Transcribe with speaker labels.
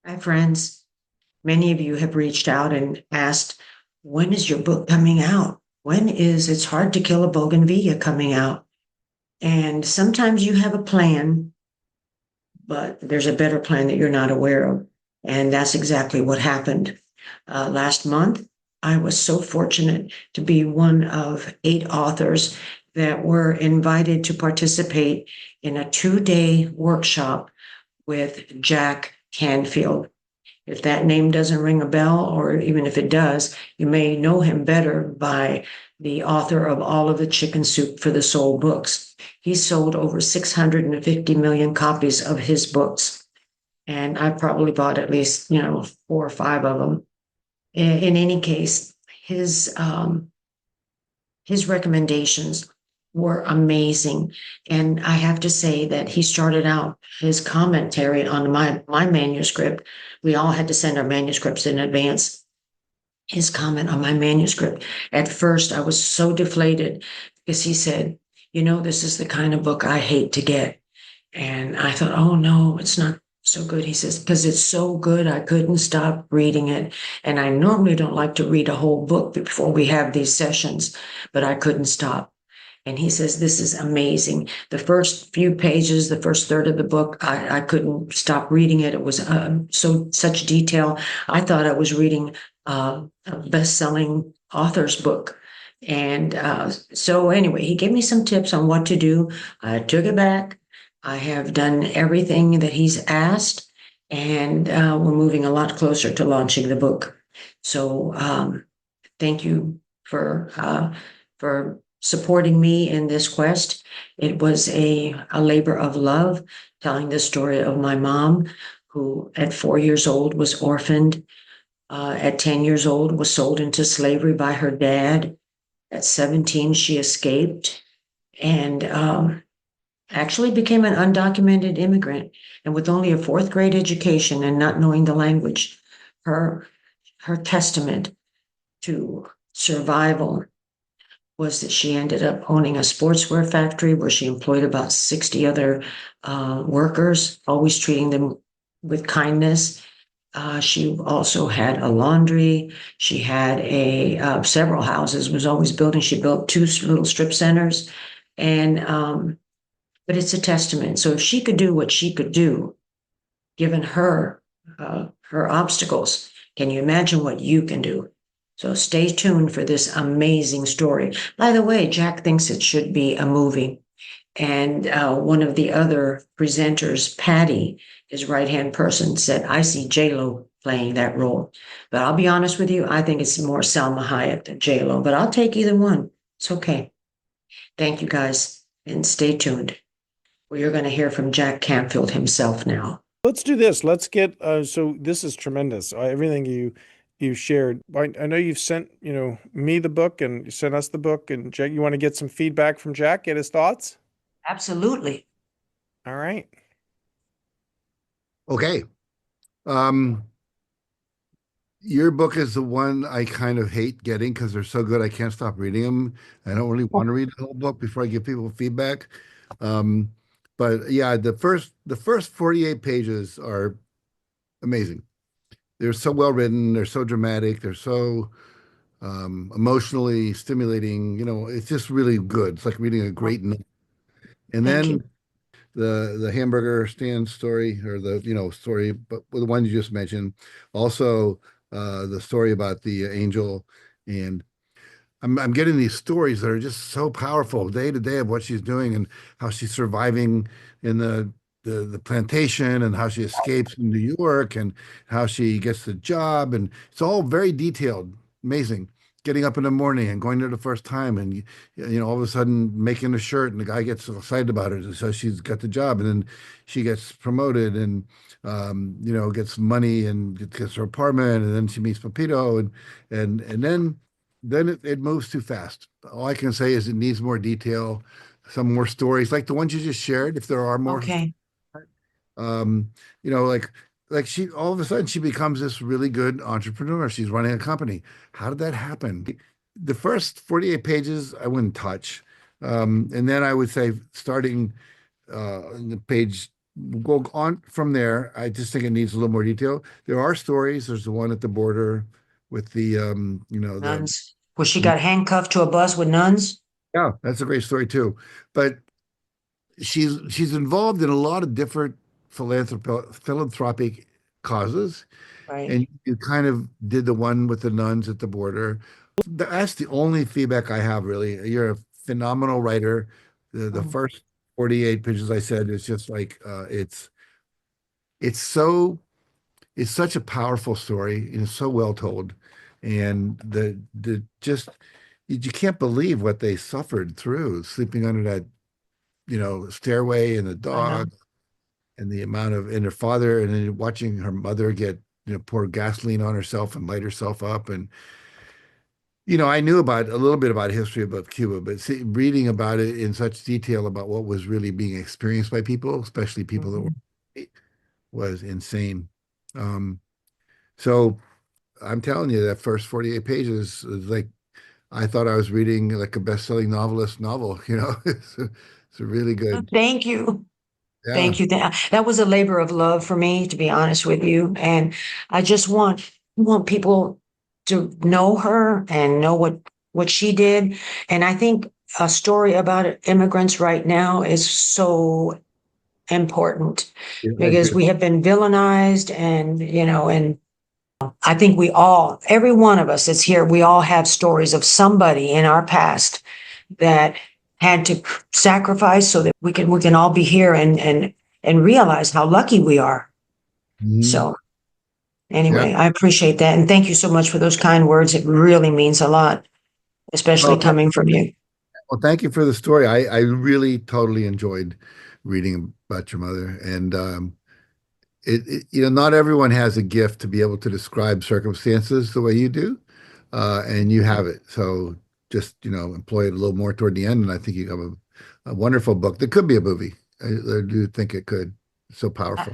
Speaker 1: Hi, friends. Many of you have reached out and asked, when is your book coming out? When is It's Hard to Kill a Bougainvillea coming out? And sometimes you have a plan, but there's a better plan that you're not aware of. And that's exactly what happened. Last month, I was so fortunate to be one of 8 authors that were invited to participate in a 2-day workshop with Jack Canfield. If that name doesn't ring a bell, or even if it does, you may know him better by the author of all of the Chicken Soup for the Soul books. He sold over 650 million copies of his books. And I probably bought at least, 4 or 5 of them. In any case, his recommendations were amazing. And I have to say that he started out his commentary on my manuscript. We all had to send our manuscripts in advance. His comment on my manuscript. At first, I was so deflated because he said, this is the kind of book I hate to get. And I thought, oh no, it's not so good. He says, because it's so good, I couldn't stop reading it. And I normally don't like to read a whole book before we have these sessions, but I couldn't stop. And he says, this is amazing. The first few pages, the first third of the book, I couldn't stop reading it. It was such detail. I thought I was reading a best-selling author's book. And so anyway, he gave me some tips on what to do. I took it back. I have done everything that he's asked, and we're moving a lot closer to launching the book. So thank you for supporting me in this quest. It was a labor of love, telling the story of my mom, who at 4 years old was orphaned, at 10 years old was sold into slavery by her dad. At 17, she escaped and actually became an undocumented immigrant. And with only a fourth grade education and not knowing the language, her testament to survival was that she ended up owning a sportswear factory where she employed about 60 other workers, always treating them with kindness. She also had a laundry. She had several houses, was always building. She built 2 little strip centers. And but it's a testament. So if she could do what she could do, given her obstacles, can you imagine what you can do? So stay tuned for this amazing story. By the way, Jack thinks it should be a movie. And one of the other presenters, Patty, his right-hand person, said, I see J-Lo playing that role. But I'll be honest with you, I think it's more Salma Hayek than J-Lo, but I'll take either one. It's okay. Thank you, guys, and stay tuned. You're going to hear from Jack Canfield himself now.
Speaker 2: Let's do this. Let's get so this is tremendous. Everything you shared. I know you've sent, me the book and you sent us the book, and Jack, you want to get some feedback from Jack, get his thoughts?
Speaker 1: Absolutely.
Speaker 2: All right.
Speaker 3: Okay. Um, your book is the one I kind of hate getting because they're so good I can't stop reading them. I don't really want to read the whole book before I give people feedback. Um, but yeah, the first 48 pages are amazing. They're so well written, they're so dramatic, they're so emotionally stimulating. It's just really good. It's like reading a great novel. And
Speaker 1: Thank
Speaker 3: then
Speaker 1: you.
Speaker 3: the hamburger stand story, or the story, but the one you just mentioned, also the story about the angel. And I'm getting these stories that are just so powerful day to day of what she's doing and how she's surviving in the plantation, and how she escapes in New York, and how she gets the job, and it's all very detailed, amazing. Getting up in the morning and going there the first time, and all of a sudden making a shirt, and the guy gets excited about it, and so she's got the job, and then she gets promoted, and gets money, and gets her apartment, and then she meets Pepito, and then it moves too fast. All I can say is it needs more detail, some more stories like the ones you just shared, if there are more.
Speaker 1: Okay.
Speaker 3: um, like she, all of a sudden she becomes this really good entrepreneur. She's running a company. How did that happen? The first 48 pages I wouldn't touch. And then I would say, starting in the page go on from there. I just think it needs a little more detail. There are stories. There's the one at the border with the
Speaker 1: Nuns, where she got handcuffed to a bus with nuns.
Speaker 3: yeah, that's a great story too. But she's involved in a lot of different philanthropic causes,
Speaker 1: Right.
Speaker 3: and you kind of did the one with the nuns at the border. That's the only feedback I have, really. You're a phenomenal writer. The
Speaker 1: Oh,
Speaker 3: first 48 pages I said is just like it's so it's such a powerful story and it's so well told. And the just you can't believe what they suffered through sleeping under that, stairway and the
Speaker 1: I know.
Speaker 3: dog and the amount of and her father and then watching her mother get, pour gasoline on herself and light herself up. And I knew about a little bit about history about Cuba, but reading about it in such detail about what was really being experienced by people, especially people that
Speaker 1: Mhm.
Speaker 3: were was insane. Um, so I'm telling you, that first 48 pages is like I thought I was reading like a best-selling novelist novel, It's really good.
Speaker 1: Thank you.
Speaker 3: Yeah.
Speaker 1: Thank you. That was a labor of love for me, to be honest with you. And I just want people to know her and know what she did. And I think a story about immigrants right now is so important
Speaker 3: Yeah, I
Speaker 1: because
Speaker 3: agree.
Speaker 1: we have been villainized and I think every one of us that's here, we all have stories of somebody in our past that had to sacrifice so that we can all be here and realize how lucky we are.
Speaker 3: Mhm.
Speaker 1: So
Speaker 3: Yeah.
Speaker 1: anyway, I appreciate that. And thank you so much for those kind words. It really means a lot, especially
Speaker 3: Well,
Speaker 1: coming from you.
Speaker 3: well, thank you for the story. I really totally enjoyed reading about your mother. And not everyone has a gift to be able to describe circumstances the way you do. And you have it. So just, employ it a little more toward the end. And I think you have a wonderful book that could be a movie. I do think it could. It's so powerful.